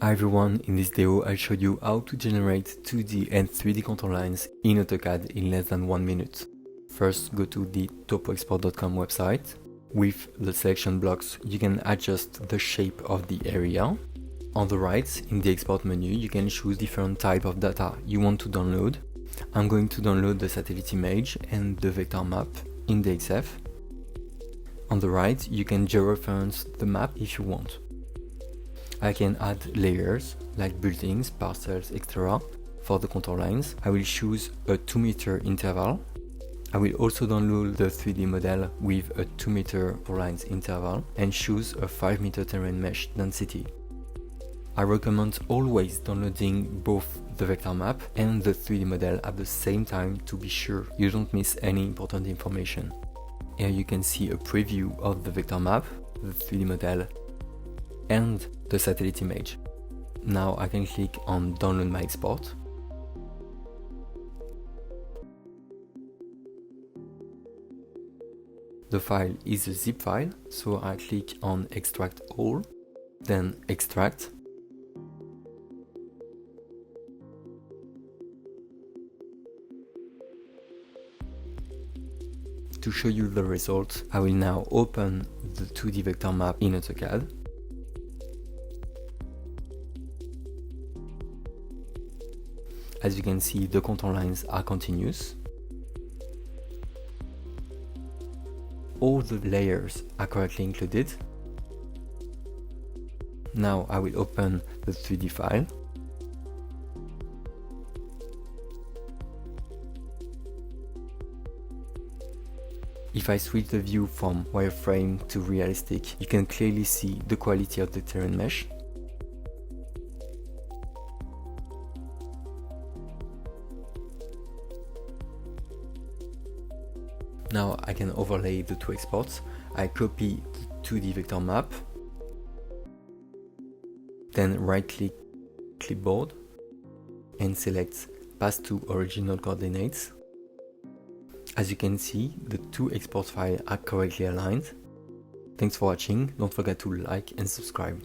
Hi everyone, in this video I'll show you how to generate 2D and 3D contour lines in AutoCAD in less than 1 minute. First, go to the TopoExport.com website. With the selection blocks, you can adjust the shape of the area. On the right, in the export menu, you can choose different type of data you want to download. I'm going to download the satellite image and the vector map in the XF. On the right, you can georeference the map if you want. I can add layers like buildings, parcels, etc. For the contour lines, I will choose a 2 meter interval. I will also download the 3D model with a 2 meter contour lines interval and choose a 5 meter terrain mesh density. I recommend always downloading both the vector map and the 3D model at the same time to be sure you don't miss any important information. Here you can see a preview of the vector map, the 3D model, and the satellite image. Now I can click on download my export. The file is a zip file, so I click on extract all, then extract. To show you the result, I will now open the 2D vector map in AutoCAD. As you can see, the contour lines are continuous. All the layers are correctly included. Now I will open the 3D file. If I switch the view from wireframe to realistic, you can clearly see the quality of the terrain mesh. Now I can overlay the two exports. I copy the 2D vector map, then right-click clipboard and select Pass to Original Coordinates. As you can see, the two export files are correctly aligned. Thanks for watching, don't forget to like and subscribe.